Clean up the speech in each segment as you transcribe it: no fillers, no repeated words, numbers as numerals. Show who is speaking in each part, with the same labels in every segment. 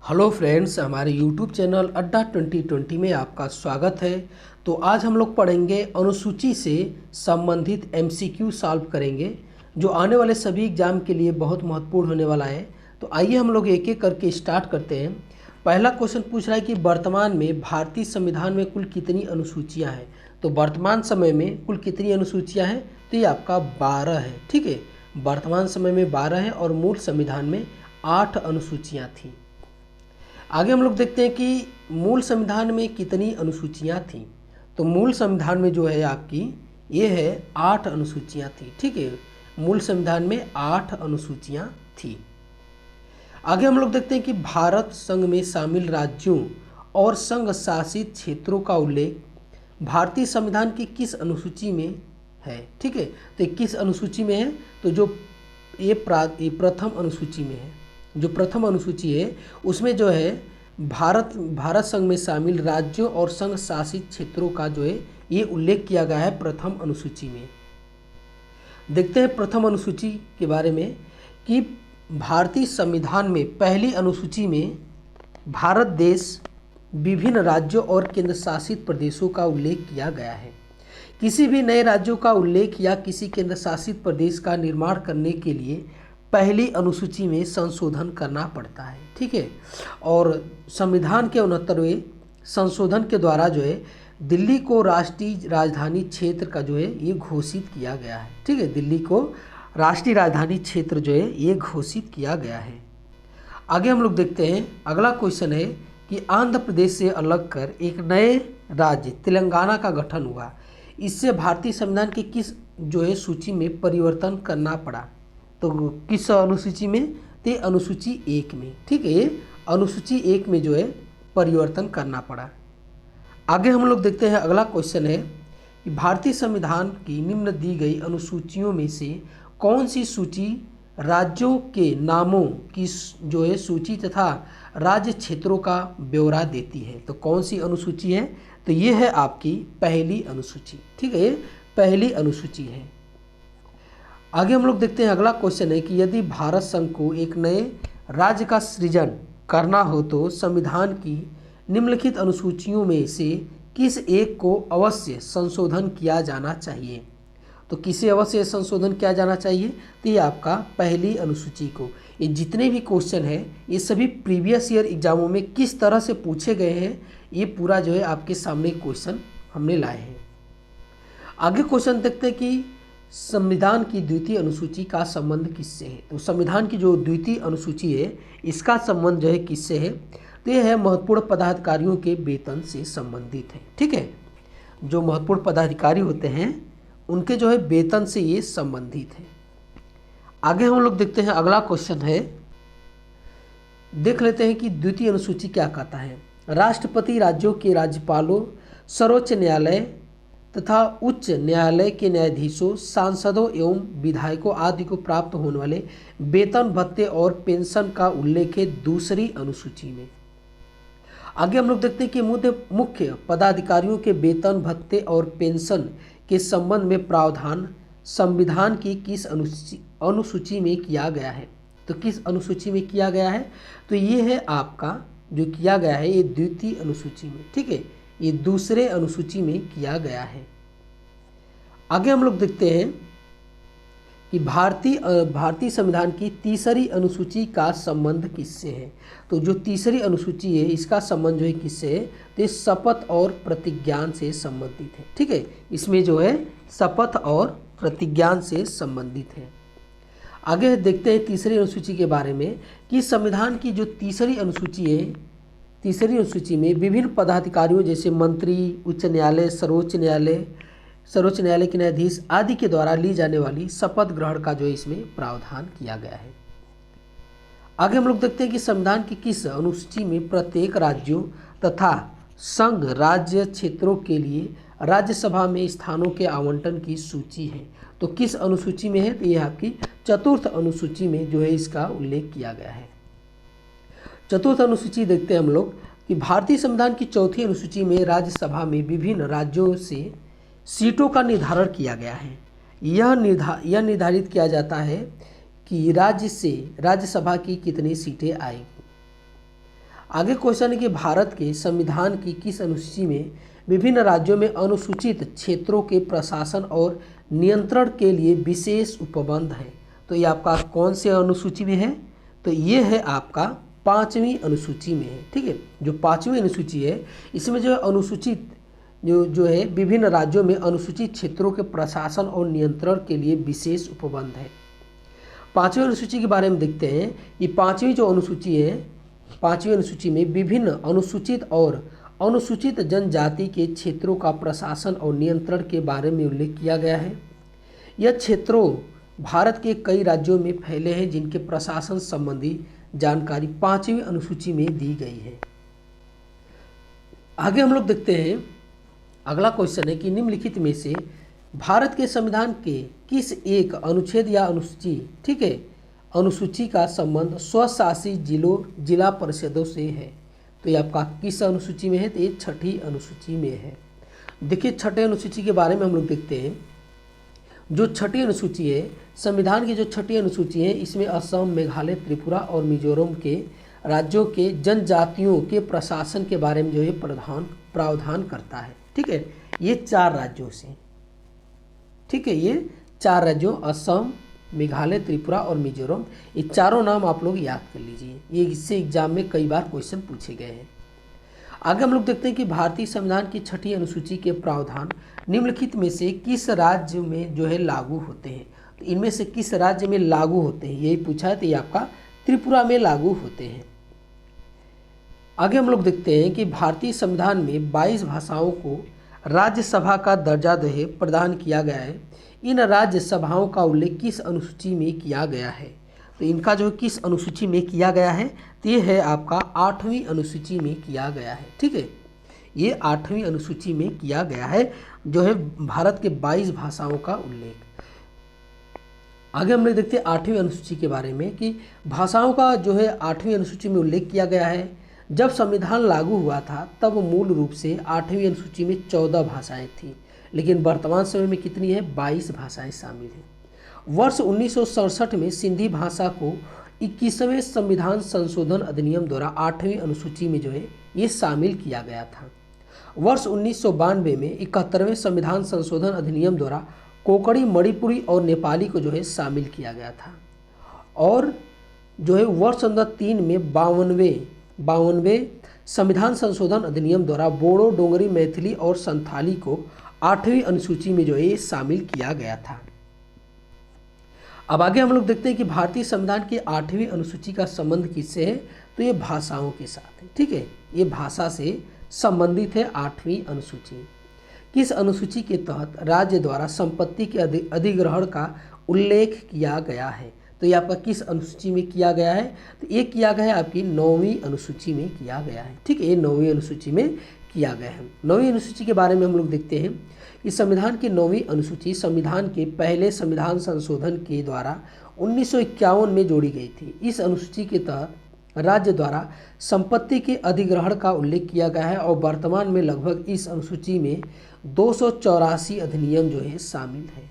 Speaker 1: Hello friends, हमारे YouTube channel अड्डा 2020 में आपका स्वागत है। तो आज हम लोग पढ़ेंगे अनुसूची से संबंधित एमसीक्यू सॉल्व करेंगे जो आने वाले सभी एग्जाम के लिए बहुत महत्वपूर्ण होने वाला है। तो आइए हम लोग एक एक करके स्टार्ट करते हैं। पहला क्वेश्चन पूछ रहा है कि वर्तमान में भारतीय संविधान में कुल कितनी अनुसूचियाँ हैं। तो वर्तमान समय में कुल कितनी अनुसूचियाँ हैं, तो ये आपका 12 है। ठीक है, वर्तमान समय में 12 है और मूल संविधान में 8 अनुसूचियाँ थीं। आगे हम लोग देखते हैं कि मूल संविधान में कितनी अनुसूचियाँ थीं। तो मूल संविधान में जो है आपकी ये है 8 अनुसूचियाँ थी। ठीक है, मूल संविधान में 8 अनुसूचियाँ थी। आगे हम लोग देखते हैं कि भारत संघ में शामिल राज्यों और संघ शासित क्षेत्रों का उल्लेख भारतीय संविधान की किस अनुसूची में है। ठीक है, तो किस अनुसूची में है, तो जो ये प्रथम अनुसूची में है। जो प्रथम अनुसूची है उसमें जो है भारत संघ में शामिल राज्यों और संघ शासित क्षेत्रों का जो है ये उल्लेख किया गया है प्रथम अनुसूची में। देखते हैं प्रथम अनुसूची के बारे में कि भारतीय संविधान में पहली अनुसूची में भारत देश, विभिन्न राज्यों और केंद्र शासित प्रदेशों का उल्लेख किया गया है। किसी भी नए राज्यों का उल्लेख या किसी केंद्र शासित प्रदेश का निर्माण करने के लिए पहली अनुसूची में संशोधन करना पड़ता है। ठीक है, और संविधान के 69वें संशोधन के द्वारा जो है दिल्ली को राष्ट्रीय राजधानी क्षेत्र का जो है ये घोषित किया गया है। ठीक है, दिल्ली को राष्ट्रीय राजधानी क्षेत्र जो है ये घोषित किया गया है। आगे हम लोग देखते हैं, अगला क्वेश्चन है कि आंध्र प्रदेश से अलग कर एक नए राज्य तेलंगाना का गठन हुआ। इससे भारतीय संविधान की किस जो है सूची में परिवर्तन करना पड़ा। तो किस अनुसूची में, तो अनुसूची 1 में। ठीक है, अनुसूची 1 में जो है परिवर्तन करना पड़ा। आगे हम लोग देखते हैं, अगला क्वेश्चन है कि भारतीय संविधान की निम्न दी गई अनुसूचियों में से कौन सी सूची राज्यों के नामों की जो है सूची तथा राज्य क्षेत्रों का ब्यौरा देती है। तो कौन सी अनुसूची है, तो ये है आपकी पहली अनुसूची। ठीक है, ये पहली अनुसूची है। आगे हम लोग देखते हैं, अगला क्वेश्चन है कि यदि भारत संघ को एक नए राज्य का सृजन करना हो तो संविधान की निम्नलिखित अनुसूचियों में से किस एक को अवश्य संशोधन किया जाना चाहिए। तो किसे अवश्य संशोधन किया जाना चाहिए, तो ये आपका पहली अनुसूची को। ये जितने भी क्वेश्चन है ये सभी प्रीवियस ईयर एग्जामों में किस तरह से पूछे गए हैं, ये पूरा जो है आपके सामने क्वेश्चन हमने लाए हैं। आगे क्वेश्चन देखते हैं कि संविधान की द्वितीय अनुसूची का संबंध किससे है। तो संविधान की जो द्वितीय अनुसूची है इसका संबंध जो है किससे है, तो यह है महत्वपूर्ण पदाधिकारियों के वेतन से संबंधित है। ठीक है, जो महत्वपूर्ण पदाधिकारी होते हैं उनके जो है वेतन से ये संबंधित है। आगे हम लोग देखते हैं, अगला क्वेश्चन है, देख लेते हैं कि द्वितीय अनुसूची क्या कहता है। राष्ट्रपति राज्यों के राज्यपालों, सर्वोच्च न्यायालय तथा उच्च न्यायालय के न्यायाधीशों, सांसदों एवं विधायकों आदि को प्राप्त होने वाले वेतन भत्ते और पेंशन का उल्लेख है दूसरी अनुसूची में। आगे हम लोग देखते हैं कि मुख्य पदाधिकारियों के वेतन भत्ते और पेंशन के संबंध में प्रावधान संविधान की किस अनुसूची में किया गया है। तो किस अनुसूची में किया गया है, तो ये है आपका जो किया गया है ये द्वितीय अनुसूची में। ठीक है, ये दूसरे अनुसूची में किया गया है। आगे हम लोग देखते हैं कि भारतीय संविधान की तीसरी अनुसूची का संबंध किससे है। तो जो तीसरी अनुसूची है इसका संबंध जो है किससे है, तो ये शपथ और प्रतिज्ञान से संबंधित है। ठीक है, इसमें जो है शपथ और प्रतिज्ञान से संबंधित है। आगे देखते हैं तीसरी अनुसूची के बारे में कि संविधान की जो तीसरी अनुसूची है, तीसरी अनुसूची में विभिन्न पदाधिकारियों जैसे मंत्री, उच्च न्यायालय, सर्वोच्च न्यायालय के न्यायाधीश आदि के द्वारा ली जाने वाली शपथ ग्रहण का जो है इसमें प्रावधान किया गया है। आगे हम लोग देखते हैं कि संविधान की किस अनुसूची में प्रत्येक राज्यों तथा संघ राज्य क्षेत्रों के लिए राज्यसभा में स्थानों के आवंटन की सूची है। तो किस अनुसूची में है, तो यह आपकी चतुर्थ अनुसूची में जो है इसका उल्लेख किया गया है। चतुर्थ अनुसूची देखते हैं हम लोग कि भारतीय संविधान की चौथी अनुसूची में राज्यसभा में विभिन्न राज्यों से सीटों का निर्धारण किया गया है। यह निर्धारित किया जाता है कि राज्यसभा की कितनी सीटें आएंगी। आगे क्वेश्चन है कि भारत के संविधान की किस अनुसूची में विभिन्न राज्यों में अनुसूचित क्षेत्रों के प्रशासन और नियंत्रण के लिए विशेष उपबंध है। तो ये आपका कौन से अनुसूची में है? तो ये है आपका 5वीं अनुसूची में है। ठीक है, जो 5वीं अनुसूची है इसमें जो है अनुसूचित जो है विभिन्न राज्यों में अनुसूचित क्षेत्रों के प्रशासन और नियंत्रण के लिए विशेष उपबंध है। 5वीं अनुसूची के बारे में देखते हैं। ये 5वीं जो अनुसूची है, 5वीं अनुसूची में विभिन्न अनुसूचित और अनुसूचित जनजाति के क्षेत्रों का प्रशासन और नियंत्रण के बारे में उल्लेख किया गया है। यह क्षेत्रों भारत के कई राज्यों में फैले हैं जिनके प्रशासन संबंधी जानकारी 5वीं अनुसूची में दी गई है। आगे हम लोग देखते हैं, अगला क्वेश्चन है कि निम्नलिखित में से भारत के संविधान के किस एक अनुच्छेद या अनुसूची, ठीक है, अनुसूची का संबंध स्वशासित जिला परिषदों से है। तो ये आपका किस अनुसूची में है? तो ये 6ठी अनुसूची में है। देखिए 6ठे अनुसूची के बारे में हम लोग देखते हैं। जो 6ठी अनुसूची है, संविधान की जो 6ठी अनुसूची है, इसमें असम, मेघालय, त्रिपुरा और मिजोरम के राज्यों के जनजातियों के प्रशासन के बारे में जो है प्रावधान करता है। ठीक है, ये 4 राज्यों से, ठीक है, ये 4 राज्यों असम, मेघालय, त्रिपुरा और मिजोरम, ये चारों नाम आप लोग याद कर लीजिए। ये इससे एग्जाम में कई बार क्वेश्चन पूछे गए हैं। आगे हम लोग देखते हैं कि भारतीय संविधान की 6ठी अनुसूची के प्रावधान निम्नलिखित में से किस राज्य में जो है लागू होते हैं। तो इनमें से किस राज्य में लागू होते हैं यही पूछा है। तो ये आपका त्रिपुरा में लागू होते हैं। आगे हम लोग देखते हैं कि भारतीय संविधान में 22 भाषाओं को राज्यसभा का दर्जा जो है प्रदान किया गया है। इन राज्यसभाओं का उल्लेख किस अनुसूची में किया गया है? तो इनका जो किस अनुसूची में किया गया है? तो ये है आपका 8वीं अनुसूची में किया गया है। ठीक है, ये 8वीं अनुसूची में किया गया है, जो है भारत के 22 भाषाओं का उल्लेख। आगे हम लोग देखते हैं 8वीं अनुसूची के बारे में कि भाषाओं का जो है 8वीं अनुसूची में उल्लेख किया गया है। जब संविधान लागू हुआ था तब मूल रूप से 8वीं अनुसूची में 14 भाषाएं थी, लेकिन वर्तमान समय में कितनी है? 22 भाषाएं शामिल हैं। वर्ष 1967 में सिंधी भाषा को 21वें संविधान संशोधन अधिनियम द्वारा 8वीं अनुसूची में जो है ये शामिल किया गया था। वर्ष 1992 में 71वें संविधान संशोधन अधिनियम द्वारा कोंकणी, मणिपुरी और नेपाली को जो है शामिल किया गया था। और जो है वर्ष 2003 में 52वें संविधान संशोधन अधिनियम द्वारा बोडो, डोंगरी, मैथिली और संथाली को 8वीं अनुसूची में जो है शामिल किया गया था। अब आगे हम लोग देखते हैं कि भारतीय संविधान की 8वीं अनुसूची का संबंध किससे है? तो ये भाषाओं के साथ है। ठीक है, ये भाषा से संबंधित है 8वीं अनुसूची। किस अनुसूची के तहत राज्य द्वारा संपत्ति के अधिग्रहण का उल्लेख किया गया है? तो ये आपका किस अनुसूची में किया गया है? तो ये किया गया है आपकी 9वीं अनुसूची में किया गया है। ठीक है, ये 9वीं अनुसूची में किया गया है। 9वीं अनुसूची के बारे में हम लोग देखते हैं कि संविधान की 9वीं अनुसूची संविधान के पहले संविधान संशोधन के द्वारा 1951 में जोड़ी गई थी। इस अनुसूची के तहत राज्य द्वारा संपत्ति के अधिग्रहण का उल्लेख किया गया है और वर्तमान में लगभग इस अनुसूची में 284 अधिनियम जो है शामिल है।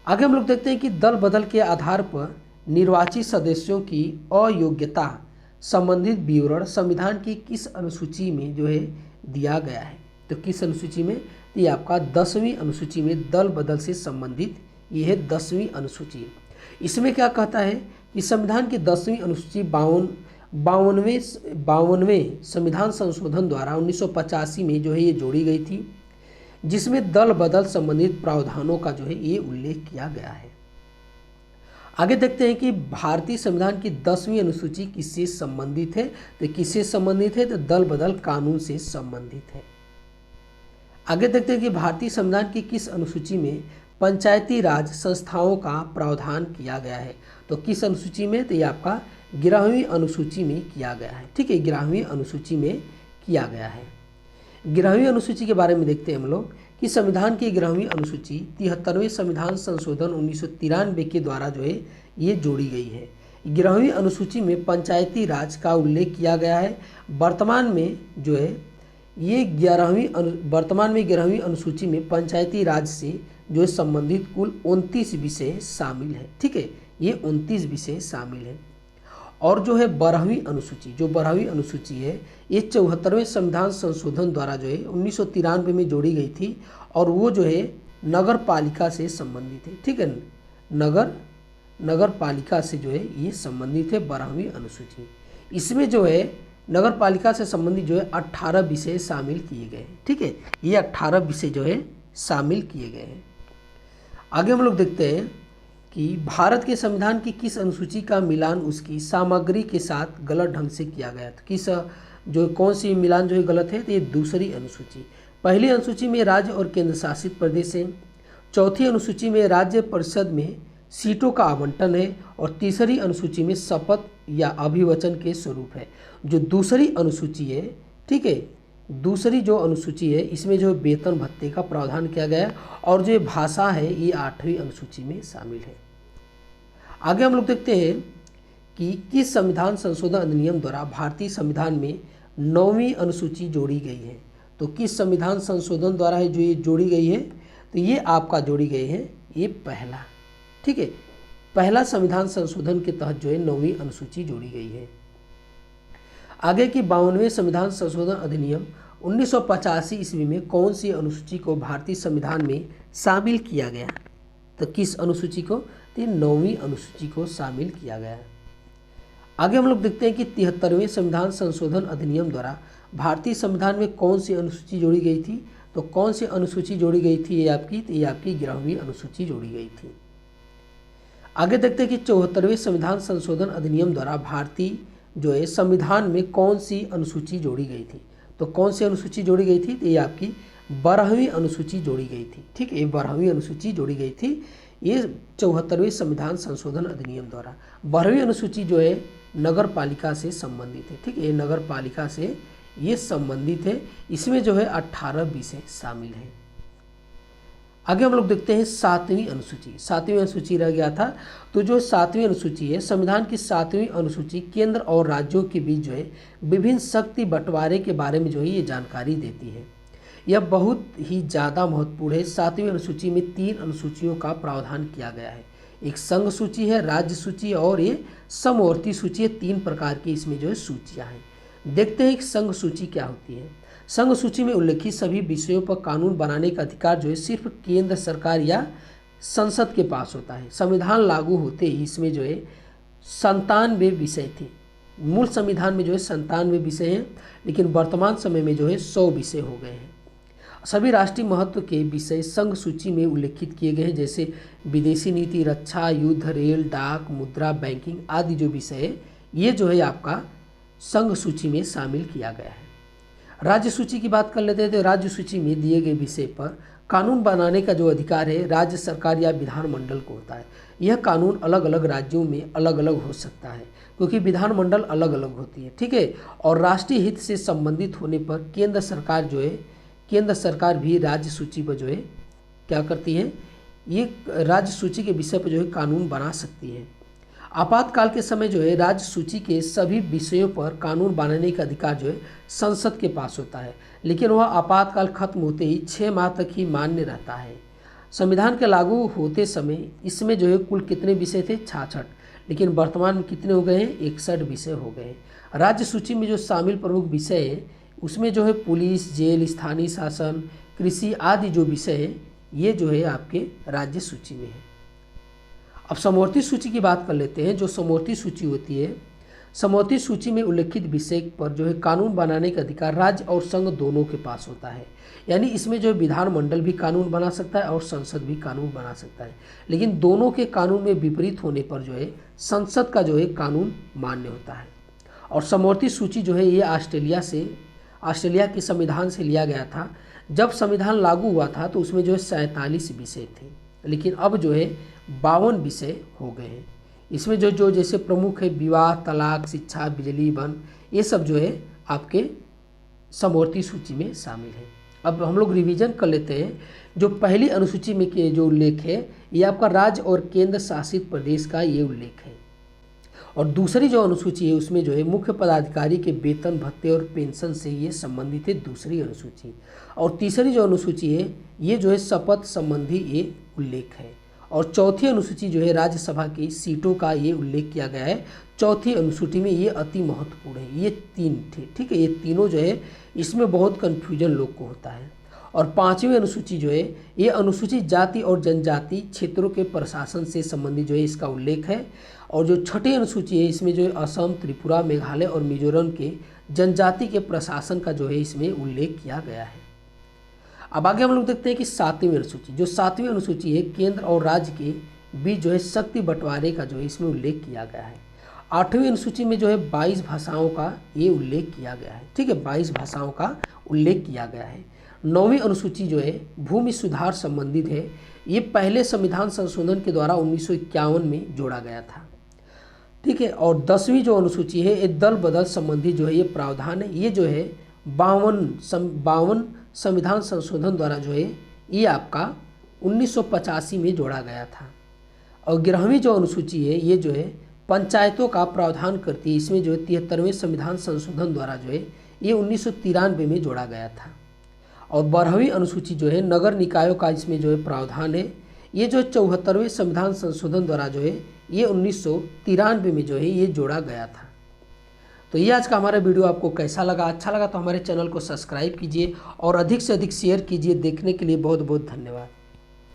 Speaker 1: आगे हम लोग देखते हैं कि दल बदल के आधार पर निर्वाचित सदस्यों की अयोग्यता संबंधित विवरण संविधान की किस अनुसूची में जो है दिया गया है? तो किस अनुसूची में? ये आपका 10वीं अनुसूची में दल बदल से संबंधित ये है 10वीं अनुसूची। इसमें क्या कहता है कि संविधान की 10वीं अनुसूची 52वें संविधान संशोधन द्वारा 1985 में जो है ये जोड़ी गई थी, जिसमें दल बदल संबंधित प्रावधानों का जो है ये उल्लेख किया गया है। आगे देखते हैं कि भारतीय संविधान की 10वीं अनुसूची किससे संबंधित है? तो किससे संबंधित है? तो दल बदल कानून से संबंधित है। आगे देखते हैं कि भारतीय संविधान की किस अनुसूची में पंचायती राज संस्थाओं का प्रावधान किया गया है? तो किस अनुसूची में? तो ये आपका 11वीं अनुसूची में किया गया है। ठीक है, 11वीं अनुसूची में किया गया है। 11वीं अनुसूची के बारे में देखते हैं हम लोग कि संविधान की 11वीं अनुसूची 73वें संविधान संशोधन 1993 के द्वारा जो है ये जोड़ी गई है। 11वीं अनुसूची में पंचायती राज का उल्लेख किया गया है। वर्तमान में जो है ये 11वीं अनुसूची में पंचायती राज से जो है संबंधित कुल 29 विषय शामिल है। ठीक है, ये 29 विषय शामिल है। और जो है 12वीं अनुसूची, जो 12वीं अनुसूची है ये 74वें संविधान संशोधन द्वारा जो है 1993 में जोड़ी गई थी और वो जो है नगर पालिका से संबंधित है। ठीक है, नगर पालिका से जो है ये संबंधित है 12वीं अनुसूची। इसमें जो है नगर पालिका से संबंधित जो है 18 विषय शामिल किए गए हैं। ठीक है, ये 18 विषय जो है शामिल किए गए हैं। आगे हम लोग देखते हैं कि भारत के संविधान की किस अनुसूची का मिलान उसकी सामग्री के साथ गलत ढंग से किया गया था। किस जो कौन सी मिलान जो है गलत है, तो ये दूसरी अनुसूची। पहली अनुसूची में राज्य और केंद्र शासित प्रदेश है, चौथी अनुसूची में राज्य परिषद में सीटों का आवंटन है और तीसरी अनुसूची में शपथ या अभिवचन के स्वरूप है। जो दूसरी अनुसूची है, ठीक है, दूसरी जो अनुसूची है इसमें जो वेतन भत्ते का प्रावधान किया गया है और जो भाषा है ये 8वीं अनुसूची में शामिल है। आगे हम लोग देखते हैं कि किस संविधान संशोधन अधिनियम द्वारा भारतीय संविधान में 9वीं अनुसूची जोड़ी गई है। तो किस संविधान संशोधन द्वारा है जो ये जोड़ी गई है, तो ये आपका जोड़ी गई है ये पहला, ठीक है, पहला संविधान संशोधन के तहत जो है 9वीं अनुसूची जोड़ी गई है। आगे की 52वें संविधान संशोधन अधिनियम 1985 ईस्वी में कौन सी अनुसूची को भारतीय संविधान में शामिल किया गया। तो किस अनुसूची को, तो 9वीं अनुसूची को शामिल किया गया। आगे हम लोग देखते हैं कि 73वें संविधान संशोधन अधिनियम द्वारा भारतीय संविधान में कौन सी अनुसूची जोड़ी गई थी। तो कौन सी अनुसूची जोड़ी गई थी, ये आपकी, तो ये आपकी 11वीं अनुसूची जोड़ी गई थी। आगे देखते हैं कि 74वें संविधान संशोधन अधिनियम द्वारा भारतीय जो है संविधान में कौन सी अनुसूची जोड़ी गई थी। तो कौन सी अनुसूची जोड़ी गई थी, तो ये आपकी 12वीं अनुसूची जोड़ी गई थी। ठीक है, ये 12वीं अनुसूची जोड़ी गई थी ये 74वें संविधान संशोधन अधिनियम द्वारा। 12वीं अनुसूची जो है नगर पालिका से संबंधित है। ठीक है, ये नगर पालिका से ये संबंधित है। इसमें जो है 18 विषय शामिल हैं। आगे हम लोग देखते हैं 7वीं अनुसूची। 7वीं अनुसूची रह गया था, तो जो 7वीं अनुसूची है, संविधान की 7वीं अनुसूची केंद्र और राज्यों के बीच जो है विभिन्न शक्ति बंटवारे के बारे में जो है ये जानकारी देती है। यह बहुत ही ज़्यादा महत्वपूर्ण है। 7वीं अनुसूची में 3 अनुसूचियों का प्रावधान किया गया है। एक संघ सूची है, राज्य सूची और ये समवर्ती सूची है। 3 प्रकार की इसमें जो है सूचियाँ हैं। देखते हैं कि संघ सूची क्या होती है। संघ सूची में उल्लेखित सभी विषयों पर कानून बनाने का अधिकार जो है सिर्फ केंद्र सरकार या संसद के पास होता है। संविधान लागू होते ही इसमें जो है 97 विषय थे। मूल संविधान में जो है 97 विषय हैं, लेकिन वर्तमान समय में जो है 100 विषय हो गए हैं। सभी राष्ट्रीय महत्व के विषय संघ सूची में उल्लेखित किए गए हैं, जैसे विदेशी नीति, रक्षा, युद्ध, रेल, डाक, मुद्रा, बैंकिंग आदि जो विषय है ये जो है आपका संघ सूची में शामिल किया गया है। राज्य सूची की बात कर लेते हैं, तो राज्य सूची में दिए गए विषय पर कानून बनाने का जो अधिकार है राज्य सरकार या विधानमंडल को होता है। यह कानून अलग अलग राज्यों में अलग अलग हो सकता है, क्योंकि विधानमंडल अलग अलग होती है। ठीक है, और राष्ट्रीय हित से संबंधित होने पर केंद्र सरकार भी राज्य सूची पर जो है क्या करती है, ये राज्य सूची के विषय पर जो है कानून बना सकती है। आपातकाल के समय जो है राज्य सूची के सभी विषयों पर कानून बनाने का अधिकार जो है संसद के पास होता है, लेकिन वह आपातकाल खत्म होते ही 6 माह तक ही मान्य रहता है। संविधान के लागू होते समय इसमें जो है कुल कितने विषय थे, 66, लेकिन वर्तमान में कितने हो गए हैं, 61 विषय हो गए हैं। राज्य सूची में जो शामिल प्रमुख विषय है उसमें जो है पुलिस, जेल, स्थानीय शासन, कृषि आदि जो विषय है ये जो है आपके राज्य सूची में है। अब समवर्ती सूची की बात कर लेते हैं। जो समवर्ती सूची होती है, समवर्ती सूची में उल्लेखित विषय पर जो है कानून बनाने का अधिकार राज्य और संघ दोनों के पास होता है। यानी इसमें जो है विधानमंडल भी कानून बना सकता है और संसद भी कानून बना सकता है, लेकिन दोनों के कानून में विपरीत होने पर जो है संसद का जो है कानून मान्य होता है। और समवर्ती सूची जो है ये ऑस्ट्रेलिया के संविधान से लिया गया था। जब संविधान लागू हुआ था तो उसमें जो है 47 विषय थे, लेकिन अब जो है 52 विषय हो गए हैं। इसमें जो जैसे प्रमुख है विवाह, तलाक, शिक्षा, बिजली, वन, ये सब जो है आपके समवर्ती सूची में शामिल है। अब हम लोग रिवीजन कर लेते हैं। जो पहली अनुसूची में के जो उल्लेख है ये आपका राज्य और केंद्र शासित प्रदेश का ये उल्लेख है, और दूसरी जो अनुसूची है उसमें जो है मुख्य पदाधिकारी के वेतन, भत्ते और पेंशन से ये संबंधित है, दूसरी अनुसूची। और तीसरी जो अनुसूची है ये जो है शपथ संबंधी ये उल्लेख है, और चौथी अनुसूची जो है राज्यसभा की सीटों का ये उल्लेख किया गया है। चौथी अनुसूची में ये अति महत्वपूर्ण है, ये तीन थे, ठीक है। ये तीनों जो है इसमें बहुत कन्फ्यूजन लोग को होता है। और पांचवी अनुसूची जो है ये अनुसूचित जाति और जनजाति क्षेत्रों के प्रशासन से संबंधित जो है इसका उल्लेख है। और जो छठी अनुसूची है इसमें जो है असम, त्रिपुरा, मेघालय और मिजोरम के जनजाति के प्रशासन का जो है इसमें उल्लेख किया गया है। अब आगे हम लोग देखते हैं कि सातवीं अनुसूची, जो सातवीं अनुसूची है केंद्र और राज्य के बीच जो है शक्ति बंटवारे का जो है इसमें उल्लेख किया गया है। आठवीं अनुसूची में जो है 22 भाषाओं का ये उल्लेख किया गया है, ठीक है, 22 भाषाओं का उल्लेख किया गया है। नौवीं अनुसूची जो है भूमि सुधार संबंधित है, ये पहले संविधान संशोधन के द्वारा 1951 में जोड़ा गया था, ठीक है। और 10वीं जो अनुसूची है ये दल बदल संबंधी जो है ये प्रावधान है, ये जो है 52 संविधान संशोधन द्वारा जो है ये आपका 1985 में जोड़ा गया था। और 11वीं जो अनुसूची है ये जो है पंचायतों का प्रावधान करती है, इसमें जो है 73वें संविधान संशोधन द्वारा जो है ये 1993 में जोड़ा गया था। और 12वीं अनुसूची जो है नगर निकायों का इसमें जो है प्रावधान है, ये जो 74वें संविधान संशोधन द्वारा जो है ये 1993 में जो है ये जोड़ा गया था। तो ये आज का हमारा वीडियो आपको कैसा लगा? अच्छा लगा तो हमारे चैनल को सब्सक्राइब कीजिए और अधिक से अधिक शेयर कीजिए। देखने के लिए बहुत बहुत धन्यवाद।